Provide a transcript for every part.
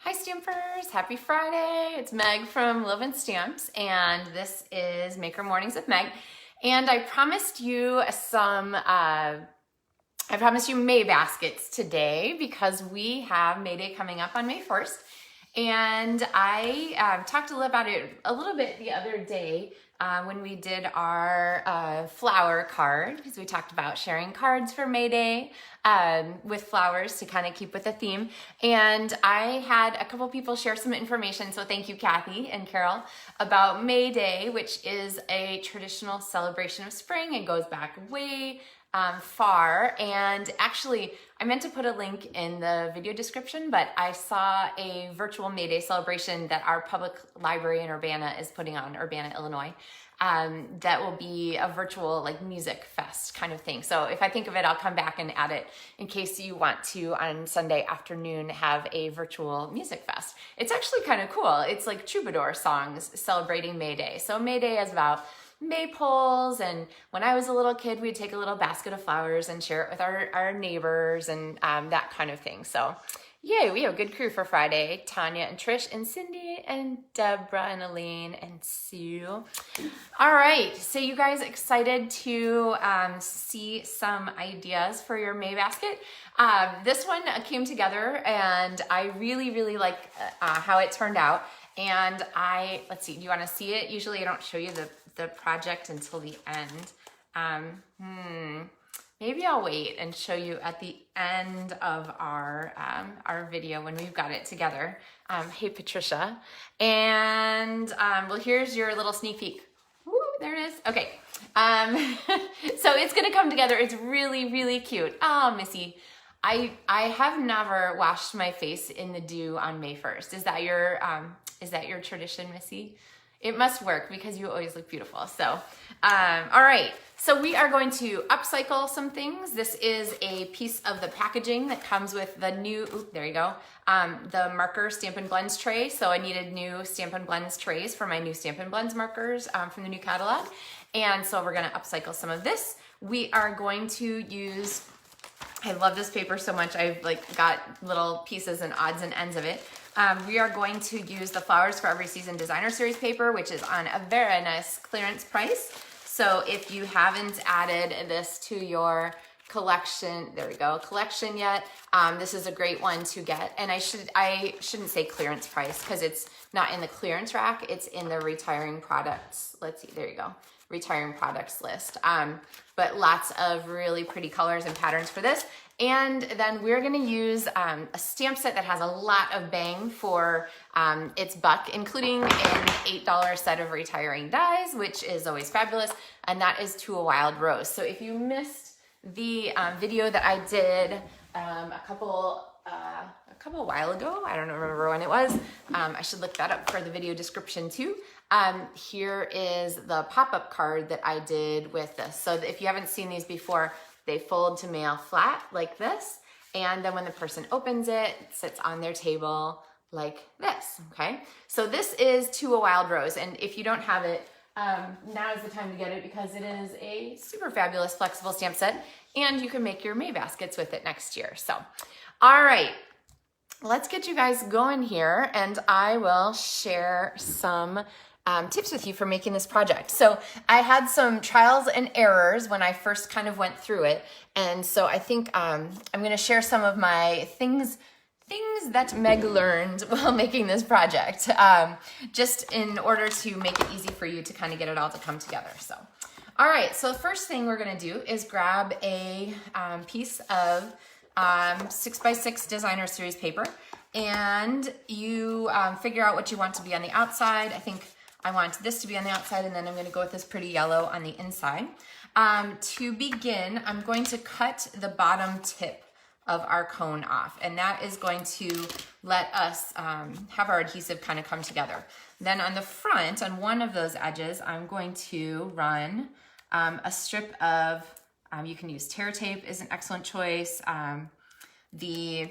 Hi Stampers, happy Friday. It's Meg from LovenStamps and this is Maker Mornings with Meg. And I promised you May baskets today because we have May Day coming up on May 1st. And I talked a little bit the other day when we did our flower card, because we talked about sharing cards for May Day with flowers to kind of keep with the theme. And I had a couple people share some information, so thank you Kathy and Carol, about May Day, which is a traditional celebration of spring. It goes back way far, and actually I meant to put a link in the video description, but I saw a virtual May Day celebration that our public library in Urbana is putting on, Urbana, Illinois. That will be a virtual like music fest kind of thing. So if I think of it, I'll come back and add it in case you want to on Sunday afternoon have a virtual music fest. It's actually kind of cool. It's like troubadour songs celebrating May Day. So May Day is about maypoles, and when I was a little kid, we'd take a little basket of flowers and share it with our neighbors and that kind of thing. So yay, we have a good crew for Friday. Tanya and Trish and Cindy and Deborah and Elaine and Sue. All right, so you guys excited to see some ideas for your May basket? This one came together and I really like how it turned out. And let's see, do you want to see it? Usually I don't show you the project until the end. Maybe I'll wait and show you at the end of our video when we've got it together. Hey Patricia. And well, here's your little sneak peek. Woo, there it is. Okay. So it's gonna come together. It's really cute. Oh, Missy. I have never washed my face in the dew on May 1st. Is that your tradition, Missy? It must work because you always look beautiful. So, all right. So we are going to upcycle some things. This is a piece of the packaging that comes with the new, there you go, the marker Stampin' Blends tray. So I needed new Stampin' Blends trays for my new Stampin' Blends markers from the new catalog. And so we're gonna upcycle some of this. We are going to use, I love this paper so much. I've like got little pieces and odds and ends of it. We are going to use the Flowers for Every Season Designer Series paper, which is on a very nice clearance price. So if you haven't added this to your collection, there we go, collection yet, this is a great one to get. And I shouldn't say clearance price because it's not in the clearance rack, it's in the retiring products. Let's see, there you go, retiring products list. But lots of really pretty colors and patterns for this. And then we're gonna use a stamp set that has a lot of bang for its buck, including an $8 set of retiring dies, which is always fabulous, and that is To a Wild Rose. So if you missed the video that I did a couple while ago, I don't remember when it was, I should look that up for the video description too. Here is the pop-up card that I did with this. So if you haven't seen these before, they fold to mail flat like this, and then when the person opens it, it sits on their table like this, okay? So this is To a Wild Rose, and if you don't have it, now is the time to get it because it is a super fabulous flexible stamp set, and you can make your May baskets with it next year. So, all right, let's get you guys going here, and I will share some tips with you for making this project. So I had some trials and errors when I first kind of went through it. And so I think I'm gonna share some of my things that Meg learned while making this project, just in order to make it easy for you to kind of get it all to come together. So, all right, so the first thing we're gonna do is grab a piece of 6x6 Designer Series paper, and you figure out what you want to be on the outside. I think I want this to be on the outside, and then I'm gonna go with this pretty yellow on the inside. To begin, I'm going to cut the bottom tip of our cone off, and that is going to let us have our adhesive kind of come together. Then on the front, on one of those edges, I'm going to run a strip of, you can use tear tape is an excellent choice. The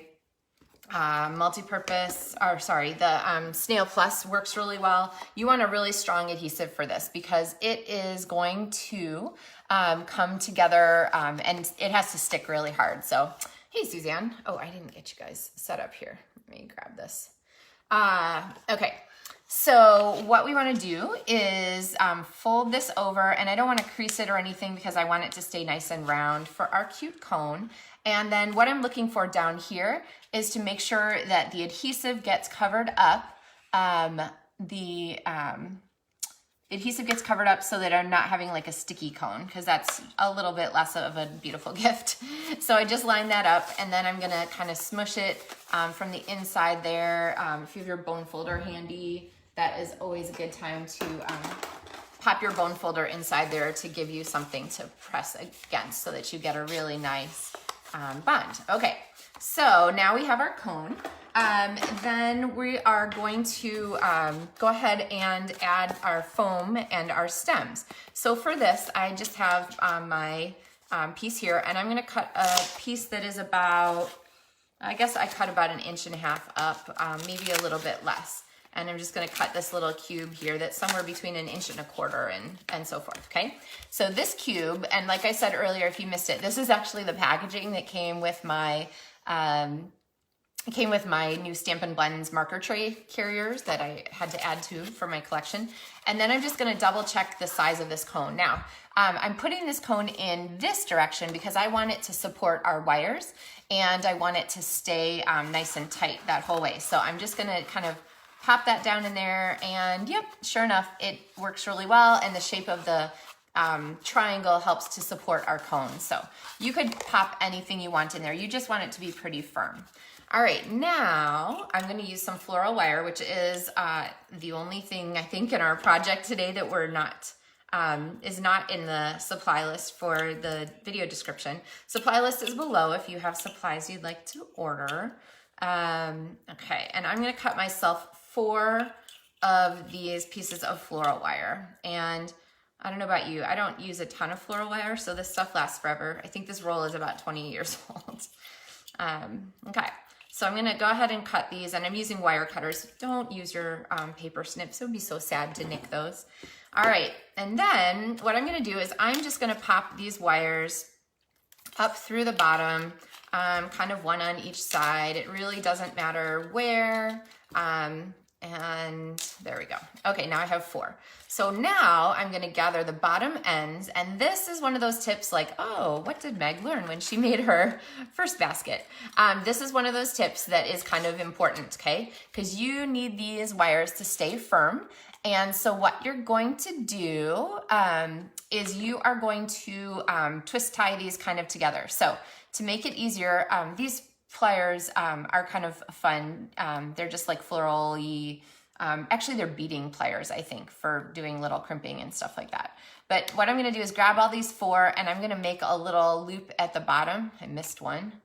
Snail Plus works really well. You want a really strong adhesive for this because it is going to come together and it has to stick really hard. So, hey Suzanne. Oh, I didn't get you guys set up here. Let me grab this. Okay. So what we want to do is fold this over, and I don't want to crease it or anything because I want it to stay nice and round for our cute cone. And then what I'm looking for down here is to make sure that the adhesive gets covered up. Adhesive gets covered up so that I'm not having like a sticky cone, because that's a little bit less of a beautiful gift. So I just line that up, and then I'm gonna kind of smush it from the inside there. If you have your bone folder handy, that is always a good time to pop your bone folder inside there to give you something to press against so that you get a really nice bond. Okay, so now we have our cone. Then we are going to go ahead and add our foam and our stems. So for this, I just have my piece here, and I'm going to cut a piece that is about, I guess I cut about 1.5 inches up, maybe a little bit less. And I'm just going to cut this little cube here that's somewhere between 1.25 inches and so forth, okay? So this cube, and like I said earlier, if you missed it, this is actually the packaging that came with my new Stampin' Blends marker tray carriers that I had to add to for my collection. And then I'm just gonna double check the size of this cone. Now, I'm putting this cone in this direction because I want it to support our wires, and I want it to stay nice and tight that whole way. So I'm just gonna kind of pop that down in there, and yep, sure enough, it works really well, and the shape of the triangle helps to support our cone. So you could pop anything you want in there. You just want it to be pretty firm. All right, now I'm gonna use some floral wire, which is the only thing I think in our project today that we're not, is not in the supply list for the video description. Supply list is below if you have supplies you'd like to order. Okay, and I'm gonna cut myself 4 of these pieces of floral wire. And I don't know about you, I don't use a ton of floral wire, so this stuff lasts forever. I think this roll is about 20 years old. Okay, so I'm gonna go ahead and cut these, and I'm using wire cutters. Don't use your paper snips, it would be so sad to nick those. All right, and then what I'm gonna do is I'm just gonna pop these wires up through the bottom, kind of one on each side. It really doesn't matter where, and there we go. Okay, now I have 4. So now I'm gonna gather the bottom ends, and this is one of those tips like, oh, what did Meg learn when she made her first basket? This is one of those tips that is kind of important, okay? Because you need these wires to stay firm. And so what you're going to do is you are going to twist tie these kind of together. So to make it easier, these pliers are kind of fun. They're just like floral-y. Actually, they're beading pliers, I think, for doing little crimping and stuff like that. But what I'm gonna do is grab all these 4, and I'm gonna make a little loop at the bottom. I missed one,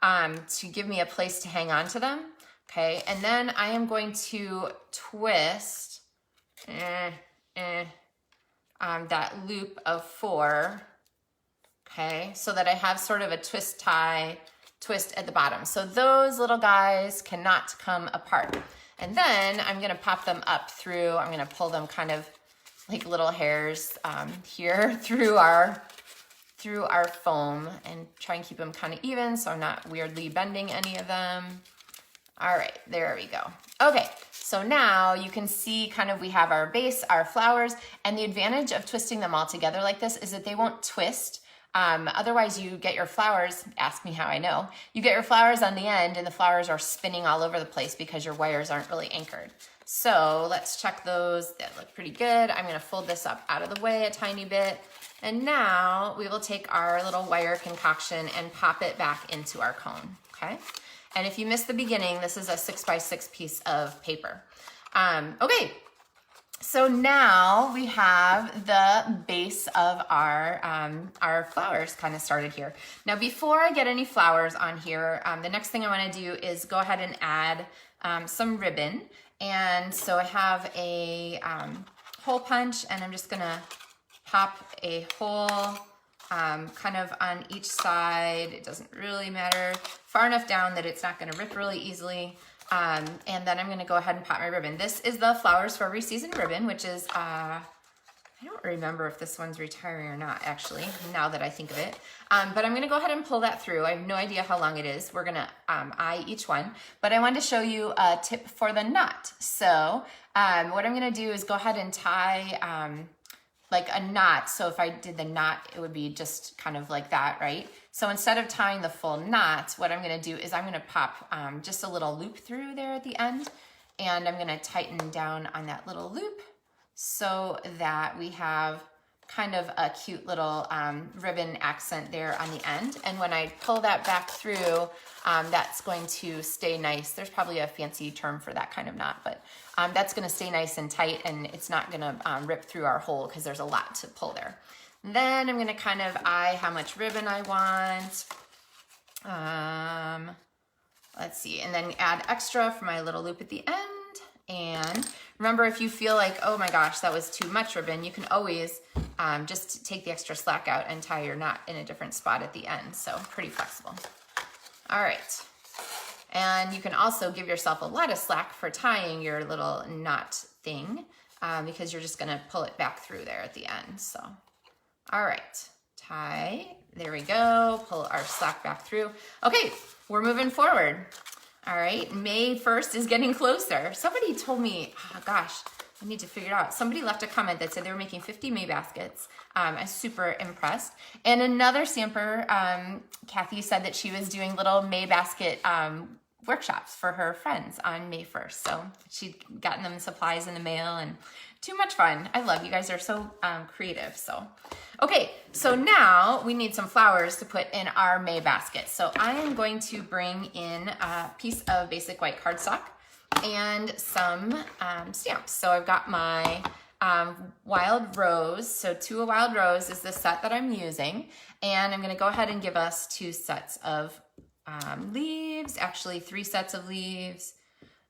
to give me a place to hang on to them, okay? And then I am going to twist that loop of 4, okay? So that I have sort of a twist at the bottom. So those little guys cannot come apart. And then I'm gonna pop them up through, I'm gonna pull them kind of like little hairs here through our foam, and try and keep them kind of even so I'm not weirdly bending any of them. All right, there we go. Okay, so now you can see kind of we have our base, our flowers, and the advantage of twisting them all together like this is that they won't twist. Otherwise you get your flowers, ask me how I know, you get your flowers on the end and the flowers are spinning all over the place because your wires aren't really anchored. So let's check those, that look pretty good. I'm gonna fold this up out of the way a tiny bit. And now we will take our little wire concoction and pop it back into our cone, okay? And if you missed the beginning, this is a 6x6 piece of paper. Okay. So now we have the base of our flowers kind of started here. Now, before I get any flowers on here, the next thing I want to do is go ahead and add some ribbon. And so I have a hole punch, and I'm just gonna pop a hole kind of on each side. It doesn't really matter, far enough down that it's not gonna rip really easily. And then I'm gonna go ahead and pop my ribbon. This is the Flowers for Every Season ribbon, which is I don't remember if this one's retiring or not, actually, now that I think of it. But I'm gonna go ahead and pull that through. I have no idea how long it is. We're gonna eye each one, but I wanted to show you a tip for the knot. So what I'm gonna do is go ahead and tie like a knot. So if I did the knot, it would be just kind of like that, right? So instead of tying the full knot, what I'm gonna do is I'm gonna pop just a little loop through there at the end, and I'm gonna tighten down on that little loop so that we have kind of a cute little ribbon accent there on the end. And when I pull that back through, that's going to stay nice. There's probably a fancy term for that kind of knot, but that's gonna stay nice and tight, and it's not gonna rip through our hole because there's a lot to pull there. Then I'm gonna kind of eye how much ribbon I want. Let's see, and then add extra for my little loop at the end. And remember, if you feel like, oh my gosh, that was too much ribbon, you can always just take the extra slack out and tie your knot in a different spot at the end. So pretty flexible. All right. And you can also give yourself a lot of slack for tying your little knot thing because you're just gonna pull it back through there at the end. So, all right, tie, there we go, pull our slack back through. Okay, we're moving forward. All right, May 1st is getting closer. Somebody told me, oh gosh, I need to figure it out. Somebody left a comment that said they were making 50 May baskets. I'm super impressed. And another stamper, Kathy, said that she was doing little May basket workshops for her friends on May 1st. So she'd gotten them supplies in the mail, and too much fun. I love you guys are so creative. So, okay, so now we need some flowers to put in our May basket. So I am going to bring in a piece of basic white cardstock and some stamps. So I've got my Wild Rose. So 2 Wild Rose is the set that I'm using. And I'm gonna go ahead and give us 2 sets of leaves, actually 3 sets of leaves.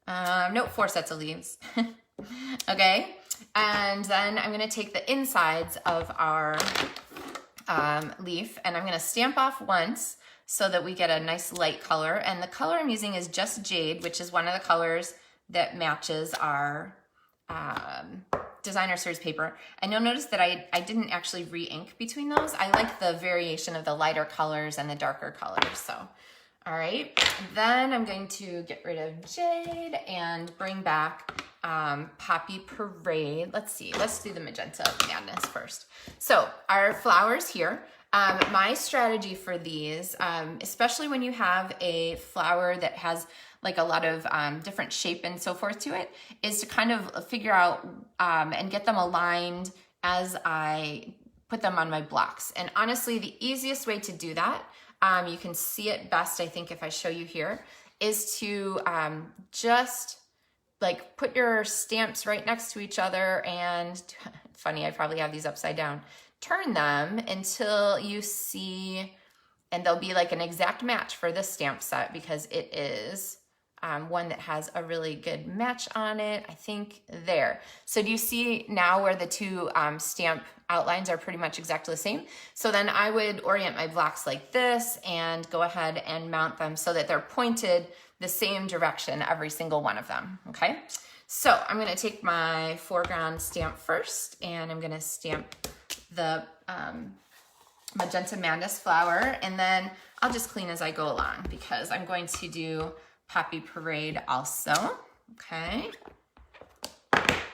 No, 4 sets of leaves. Okay, and then I'm gonna take the insides of our leaf, and I'm gonna stamp off once so that we get a nice light color. And the color I'm using is just Jade, which is one of the colors that matches our designer series paper. And you'll notice that I didn't actually re-ink between those. I like the variation of the lighter colors and the darker colors. So, all right, then I'm going to get rid of Jade and bring back Poppy Parade. Let's see, let's do the Magenta Madness first. So our flowers here, my strategy for these, especially when you have a flower that has like a lot of different shape and so forth to it, is to kind of figure out and get them aligned as I put them on my blocks. And honestly, the easiest way to do that, you can see it best, I think, if I show you here, is to just like put your stamps right next to each other and, funny, I probably have these upside down, turn them until you see, and they'll be like an exact match for this stamp set because it is one that has a really good match on it, I think, there. So do you see now where the 2 stamp outlines are pretty much exactly the same? So then I would orient my blocks like this and go ahead and mount them so that they're pointed the same direction, every single one of them, okay? So I'm gonna take my foreground stamp first, and I'm gonna stamp the Magenta Madness flower, and then I'll just clean as I go along because I'm going to do Poppy Parade also, okay?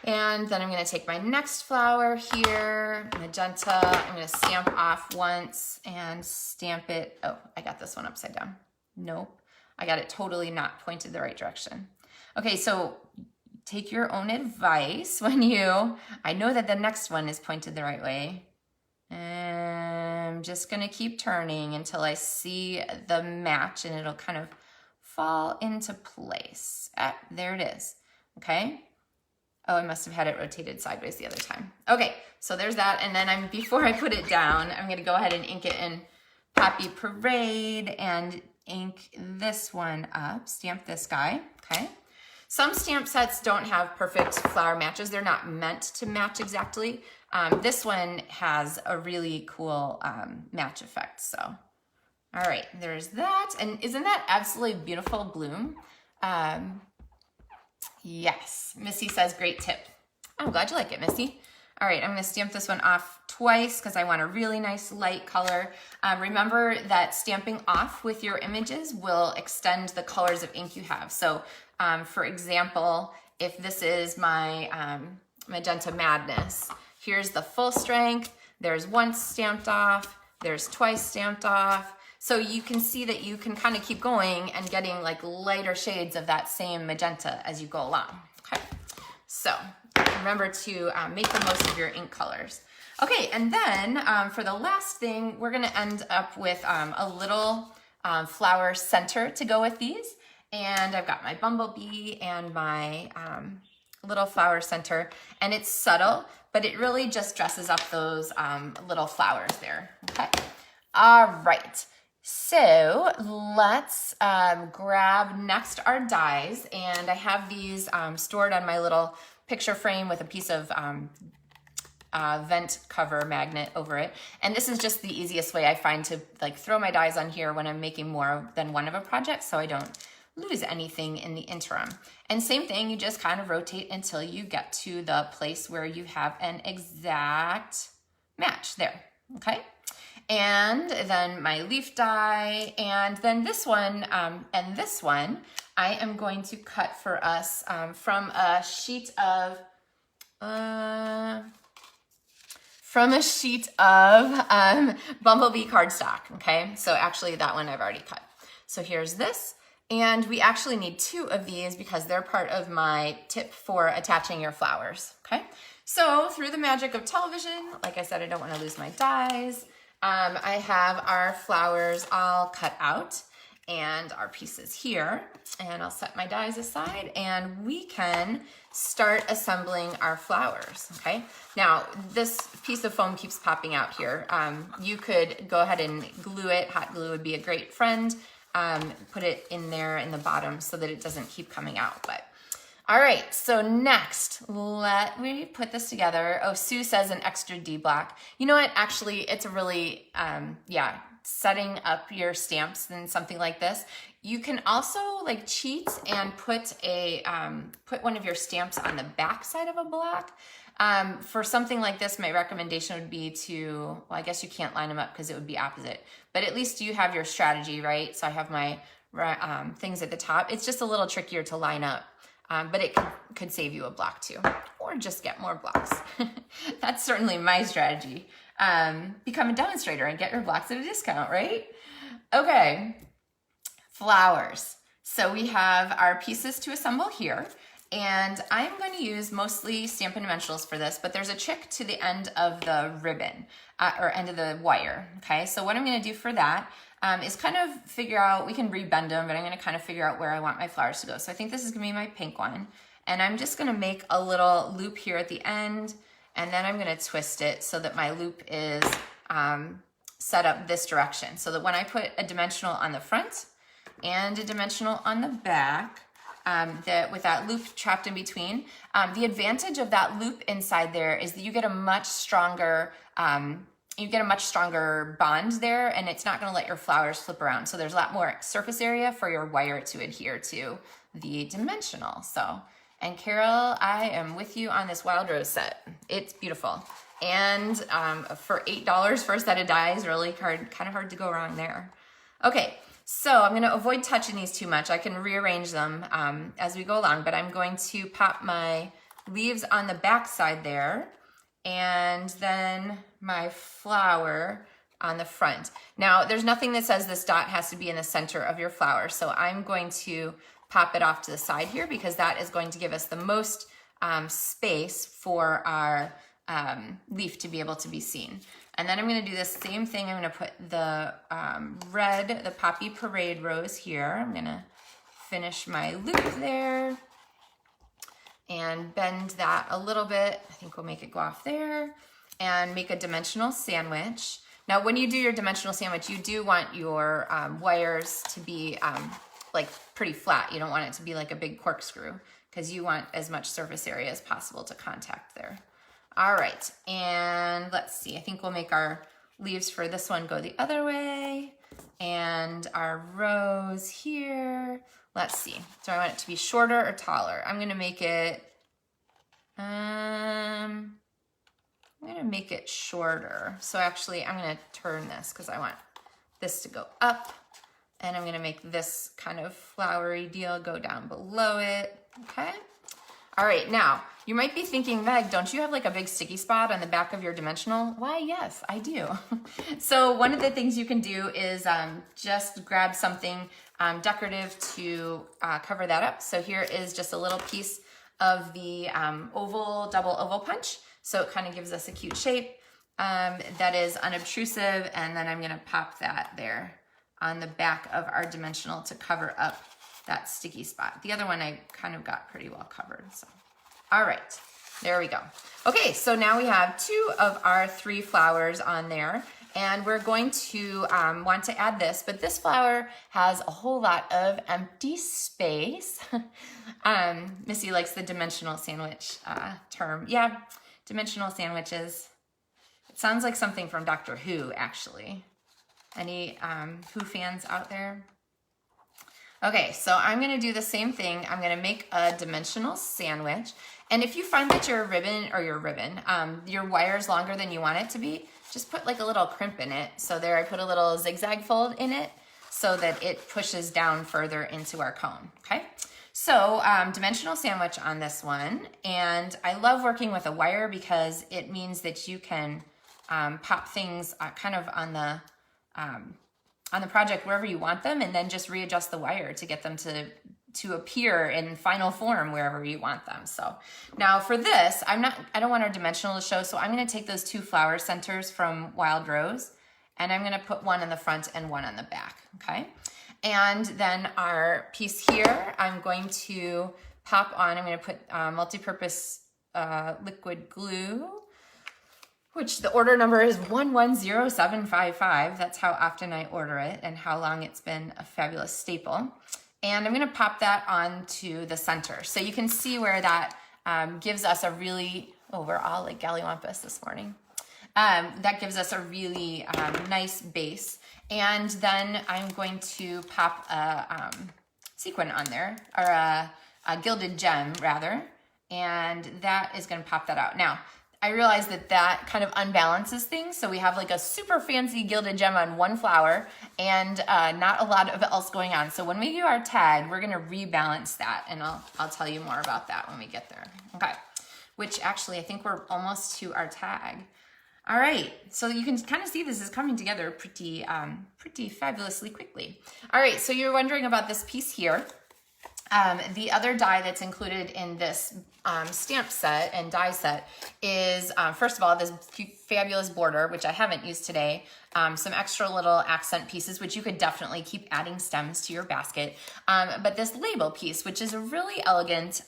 And then I'm gonna take my next flower here, Magenta. I'm gonna stamp off once and stamp it. Oh, I got this one upside down. Nope, I got it totally not pointed the right direction. Okay, so take your own advice when you, I know that the next one is pointed the right way. And I'm just gonna keep turning until I see the match, and it'll kind of fall into place. Ah, there it is, okay? Oh, I must have had it rotated sideways the other time. Okay, so there's that, and then before I put it down, I'm gonna go ahead and ink it in Poppy Parade and ink this one up, stamp this guy, okay? Some stamp sets don't have perfect flower matches. They're not meant to match exactly. This one has a really cool match effect, so. All right, there's that. And isn't that absolutely beautiful bloom? Yes, Missy says, great tip. I'm glad you like it, Missy. All right, I'm gonna stamp this one off twice because I want a really nice light color. Remember that stamping off with your images will extend the colors of ink you have. So for example, if this is my Magenta Madness, here's the full strength, there's once stamped off, there's twice stamped off. So you can see that you can kind of keep going and getting like lighter shades of that same magenta as you go along, okay? So remember to make the most of your ink colors. Okay, and then for the last thing, we're gonna end up with a little flower center to go with these. And I've got my bumblebee and my little flower center, and it's subtle, but it really just dresses up those little flowers there, okay? All right, so let's grab next our dies, and I have these stored on my little picture frame with a piece of vent cover magnet over it. And this is just the easiest way I find to like throw my dies on here when I'm making more than one of a project, so I don't lose anything in the interim. And same thing, you just kind of rotate until you get to the place where you have an exact match there, okay? And then my leaf die, and then this one and this one, I am going to cut for us from a sheet of bumblebee cardstock, okay? So actually that one I've already cut. So here's this, and we actually need 2 of these because they're part of my tip for attaching your flowers, okay? So through the magic of television, like I said, I don't want to lose my dies. I have our flowers all cut out and our pieces here, and I'll set my dies aside and we can start assembling our flowers, okay? Now, this piece of foam keeps popping out here. You could go ahead and glue it. Hot glue would be a great friend. Put it in there in the bottom so that it doesn't keep coming out, but all right, so next, let me put this together. Oh, Sue says an extra D block. You know what, actually, it's a really, yeah, setting up your stamps and something like this. You can also like cheat and put one of your stamps on the back side of a block. For something like this, my recommendation would be to, well, I guess you can't line them up because it would be opposite, but at least you have your strategy, right? So I have my things at the top. It's just a little trickier to line up. But it could save you a block too, or just get more blocks. That's certainly my strategy. Become a demonstrator and get your blocks at a discount, right? Okay, flowers. So we have our pieces to assemble here, and I'm going to use mostly Stampin' Dimensionals for this, but there's a trick to the end of the ribbon, or end of the wire, okay? So what I'm gonna do for that is kind of figure out, we can rebend them, but I'm gonna kind of figure out where I want my flowers to go. So I think this is gonna be my pink one. And I'm just gonna make a little loop here at the end, and then I'm gonna twist it so that my loop is set up this direction. So that when I put a dimensional on the front and a dimensional on the back, with that loop trapped in between, the advantage of that loop inside there is that you get a much stronger bond there, and it's not going to let your flowers flip around. So there's a lot more surface area for your wire to adhere to the dimensional. So, and Carol, I am with you on this Wild Rose set. It's beautiful. And for $8 for a set of dies, really kind of hard to go wrong there. Okay, so I'm going to avoid touching these too much. I can rearrange them as we go along, but I'm going to pop my leaves on the back side there, and then my flower on the front. Now, there's nothing that says this dot has to be in the center of your flower, so I'm going to pop it off to the side here because that is going to give us the most space for our leaf to be able to be seen. And then I'm gonna do the same thing. I'm gonna put the red, the Poppy Parade Rose here. I'm gonna finish my loop there and bend that a little bit. I think we'll make it go off there and make a dimensional sandwich. Now, when you do your dimensional sandwich, you do want your wires to be like pretty flat. You don't want it to be like a big corkscrew because you want as much surface area as possible to contact there. All right, and let's see. I think we'll make our leaves for this one go the other way, and our rose here. Let's see. Do I want it to be shorter or taller? I'm gonna make it, I'm gonna make it shorter. So actually I'm gonna turn this because I want this to go up, and I'm gonna make this kind of flowery deal go down below it, okay? All right, now, you might be thinking, Meg, don't you have like a big sticky spot on the back of your dimensional? Why, yes, I do. So one of the things you can do is just grab something decorative to cover that up. So here is just a little piece of the double oval punch. So it kind of gives us a cute shape that is unobtrusive, and then I'm gonna pop that there on the back of our dimensional to cover up that sticky spot. The other one I kind of got pretty well covered, so. All right, there we go. Okay, so now we have 2 of our 3 flowers on there, and we're going to want to add this, but this flower has a whole lot of empty space. Missy likes the dimensional sandwich term. Yeah, dimensional sandwiches. It sounds like something from Doctor Who, actually. Any Who fans out there? Okay, so I'm gonna do the same thing. I'm gonna make a dimensional sandwich. And if you find that your your wire is longer than you want it to be, just put like a little crimp in it. So there I put a little zigzag fold in it so that it pushes down further into our cone, okay? So dimensional sandwich on this one. And I love working with a wire because it means that you can pop things kind of on the project wherever you want them, and then just readjust the wire to get them to appear in final form wherever you want them. So now for this, I don't want our dimensional to show, so I'm gonna take those 2 flower centers from Wild Rose, and I'm gonna put one in the front and one on the back, okay? And then our piece here, I'm going to pop on, I'm gonna put multi-purpose liquid glue, which the order number is 110755. That's how often I order it and how long it's been a fabulous staple. And I'm gonna pop that onto the center. So you can see where that gives us a really, we're all like galliwampus this morning. That gives us a really nice base. And then I'm going to pop a sequin on there, or a gilded gem rather, and that is gonna pop that out. Now, I realize that kind of unbalances things. So we have like a super fancy gilded gem on one flower and not a lot of else going on. So when we do our tag, we're gonna rebalance that, and I'll tell you more about that when we get there. Okay, which actually I think we're almost to our tag. All right, so you can kind of see this is coming together pretty fabulously quickly. All right, so you're wondering about this piece here. The other die that's included in this stamp set and die set is, first of all, this fabulous border, which I haven't used today, some extra little accent pieces, which you could definitely keep adding stems to your basket, but this label piece, which is a really elegant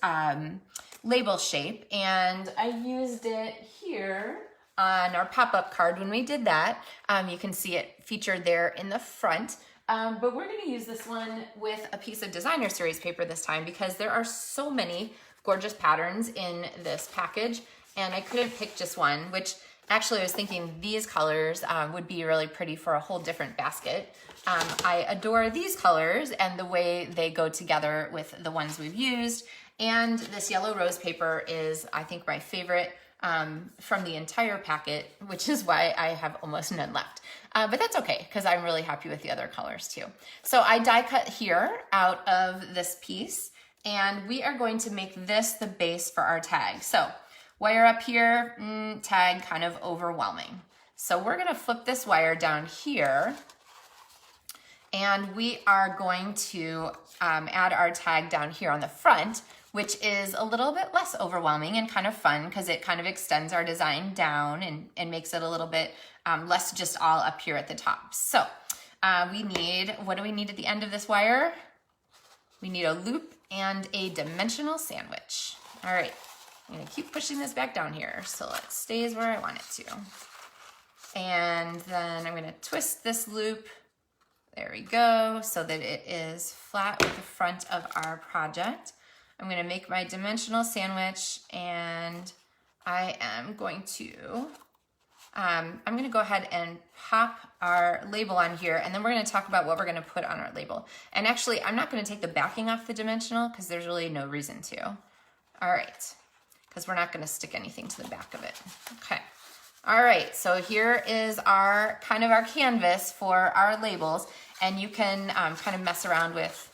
label shape, and I used it here on our pop-up card when we did that. You can see it featured there in the front. But we're gonna use this one with a piece of designer series paper this time because there are so many gorgeous patterns in this package, and I couldn't pick just one, which actually I was thinking these colors would be really pretty for a whole different basket. I adore these colors and the way they go together with the ones we've used, and this yellow rose paper is, I think, my favorite from the entire packet, which is why I have almost none left. But that's okay, because I'm really happy with the other colors too. So I die cut here out of this piece, and we are going to make this the base for our tag. So wire up here, tag kind of overwhelming. So we're gonna flip this wire down here, and we are going to add our tag down here on the front, which is a little bit less overwhelming and kind of fun because it kind of extends our design down and makes it a little bit less just all up here at the top. So we need, what do we need at the end of this wire? We need a loop and a dimensional sandwich. All right, I'm gonna keep pushing this back down here so it stays where I want it to. And then I'm gonna twist this loop. There we go, so that it is flat with the front of our project. I'm gonna make my dimensional sandwich, and I am going to, I'm gonna go ahead and pop our label on here, and then we're gonna talk about what we're gonna put on our label. And actually, I'm not gonna take the backing off the dimensional because there's really no reason to. All right, because we're not gonna stick anything to the back of it. Okay, All right, so here is our kind of our canvas for our labels, and you can kind of mess around with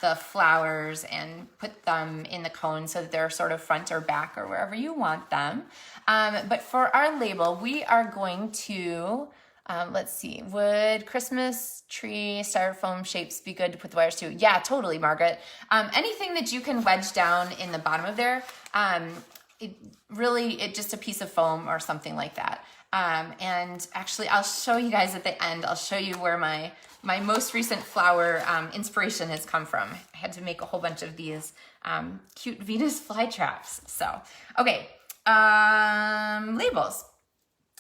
the flowers and put them in the cone so that they're sort of front or back or wherever you want them. But for our label, we are going to, let's see, would Christmas tree styrofoam shapes be good to put the wires to? Yeah, totally, Margaret. Anything that you can wedge down in the bottom of there, it just a piece of foam or something like that. And actually, I'll show you guys at the end. I'll show you where my most recent flower inspiration has come from. I had to make a whole bunch of these cute Venus flytraps. So, okay, labels.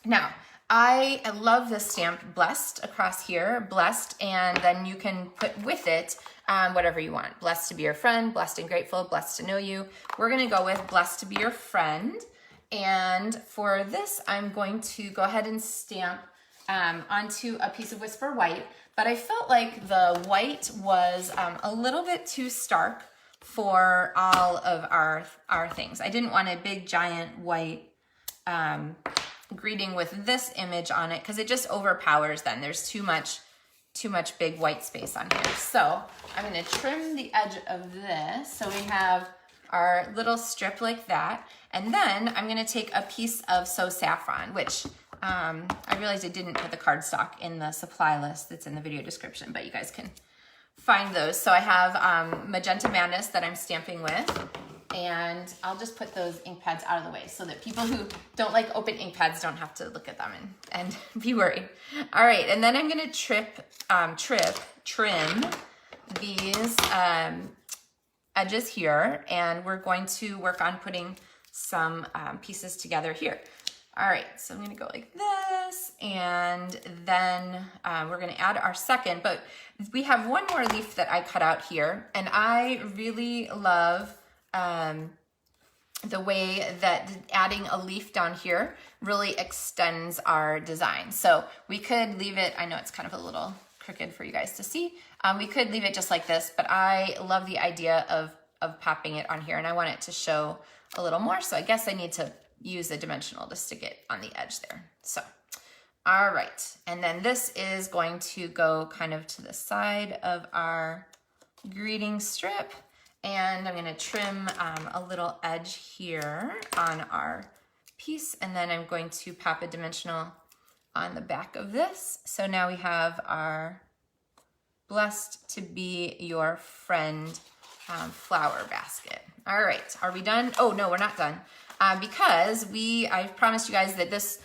Now, I love this stamp blessed across here, blessed, and then you can put with it whatever you want. Blessed to be your friend, blessed and grateful, blessed to know you. We're gonna go with blessed to be your friend. And for this, I'm going to go ahead and stamp onto a piece of Whisper White, but I felt like the white was a little bit too stark for all of our things. I didn't want a big giant white greeting with this image on it because it just overpowers then. There's too much big white space on here. So I'm gonna trim the edge of this so we have our little strip like that. And then I'm gonna take a piece of So Saffron, which I realized I didn't put the cardstock in the supply list that's in the video description, but you guys can find those. So I have Magenta Madness that I'm stamping with, and I'll just put those ink pads out of the way so that people who don't like open ink pads don't have to look at them and be worried. All right, and then I'm gonna trim these edges here, and we're going to work on putting some pieces together here. All right, so I'm gonna go like this, and then we're gonna add our second, but we have one more leaf that I cut out here, and I really love the way that adding a leaf down here really extends our design. So we could leave it, I know it's kind of a little crooked for you guys to see, we could leave it just like this, but I love the idea of popping it on here, and I want it to show a little more, so I guess I need to use a dimensional to stick it on the edge there. So, all right, and then this is going to go kind of to the side of our greeting strip, and I'm gonna trim a little edge here on our piece, and then I'm going to pop a dimensional on the back of this. So now we have our blessed to be your friend flower basket. All right, are we done? Oh no, we're not done. Because I promised you guys that this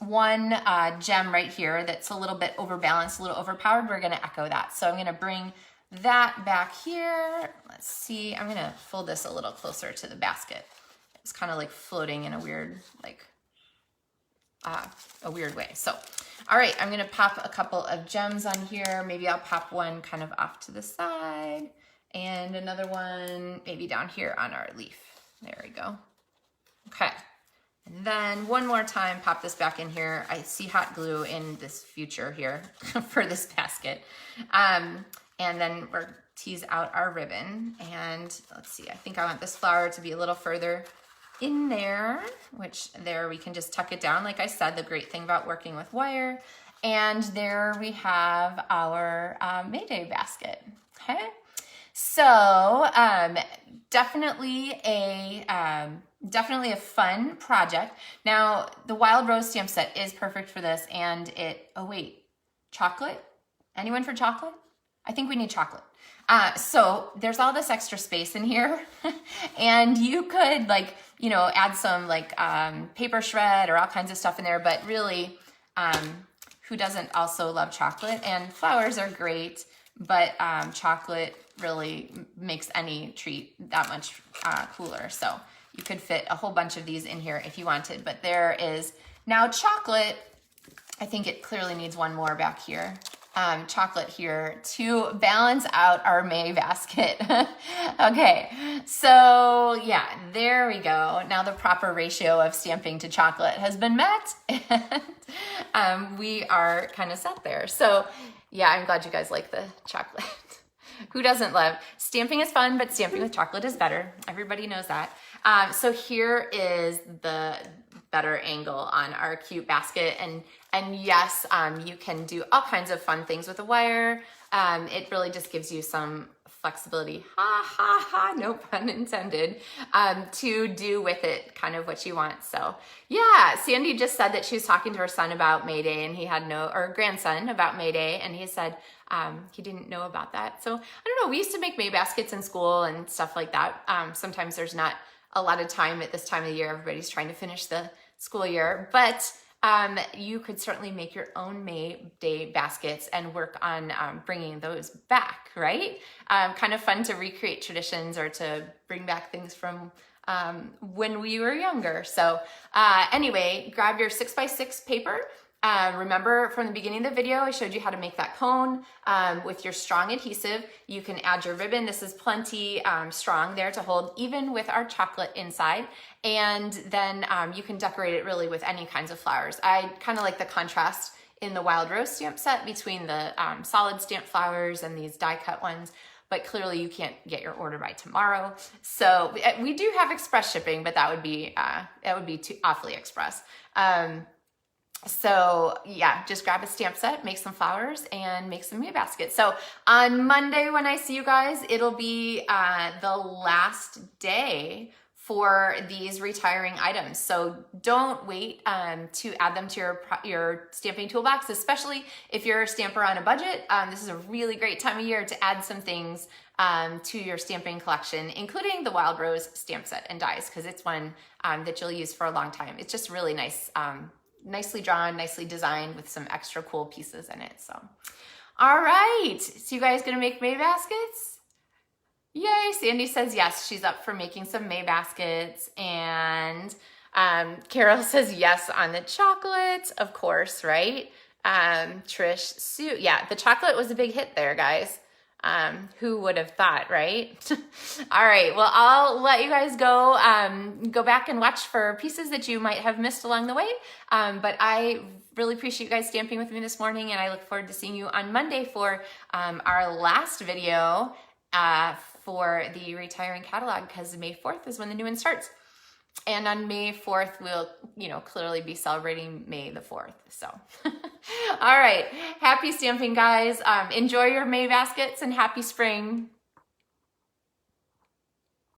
one gem right here that's a little bit overbalanced, a little overpowered, we're gonna echo that. So I'm gonna bring that back here. Let's see, I'm gonna fold this a little closer to the basket. It's kind of like floating in a weird, a weird way. So, all right, I'm gonna pop a couple of gems on here. Maybe I'll pop one kind of off to the side and another one maybe down here on our leaf. There we go. Okay, and then one more time, pop this back in here. I see hot glue in this future here for this basket. And then we'll tease out our ribbon. And let's see, I think I want this flower to be a little further in there, which there we can just tuck it down. Like I said, the great thing about working with wire. And there we have our May Day basket, okay? So definitely a fun project. Now the Wild Rose stamp set is perfect for this, and oh wait, chocolate? Anyone for chocolate? I think we need chocolate. So there's all this extra space in here, and you could add some paper shred or all kinds of stuff in there, but really, who doesn't also love chocolate? And flowers are great, but chocolate really makes any treat that much cooler. So you could fit a whole bunch of these in here if you wanted, but there is now chocolate. I think it clearly needs one more back here. Chocolate here to balance out our May basket. Okay, so yeah, there we go. Now the proper ratio of stamping to chocolate has been met, and we are kind of set there. So yeah, I'm glad you guys like the chocolate. Who doesn't love? Stamping is fun, but stamping with chocolate is better. Everybody knows that. So here is better angle on our cute basket. And yes, you can do all kinds of fun things with the wire. It really just gives you some flexibility, ha ha ha, no pun intended, to do with it kind of what you want. So yeah, Sandy just said that she was talking to her son about May Day, and he had or grandson about May Day, and he said he didn't know about that. So I don't know, we used to make May baskets in school and stuff like that. Sometimes there's not a lot of time at this time of the year. Everybody's trying to finish the school year, but you could certainly make your own May Day baskets and work on bringing those back, right? Kind of fun to recreate traditions or to bring back things from when we were younger. So anyway, grab your 6x6 paper. Remember from the beginning of the video, I showed you how to make that cone with your strong adhesive. You can add your ribbon. This is plenty strong there to hold even with our chocolate inside. And then you can decorate it really with any kinds of flowers. I kind of like the contrast in the Wild Rose stamp set between the solid stamp flowers and these die cut ones. But clearly you can't get your order by tomorrow. So we do have express shipping, but that would be too awfully express. So yeah, just grab a stamp set, make some flowers, and make some May baskets. So on Monday when I see you guys, it'll be the last day for these retiring items. So don't wait to add them to your stamping toolbox, especially if you're a stamper on a budget. This is a really great time of year to add some things to your stamping collection, including the Wild Rose stamp set and dies, because it's one that you'll use for a long time. It's just really nice. Nicely drawn, nicely designed with some extra cool pieces in it. So, all right. So you guys gonna make May baskets? Yay, Sandy says yes, she's up for making some May baskets. And Carol says yes on the chocolate, of course, right? Trish, Sue, yeah, the chocolate was a big hit there, guys. Who would have thought, right? All right, well, I'll let you guys go, go back and watch for pieces that you might have missed along the way. But I really appreciate you guys stamping with me this morning, and I look forward to seeing you on Monday for our last video for the retiring catalog, because May 4th is when the new one starts. And on May 4th, we'll, clearly be celebrating May the 4th. So, all right. Happy stamping, guys. Enjoy your May baskets and happy spring.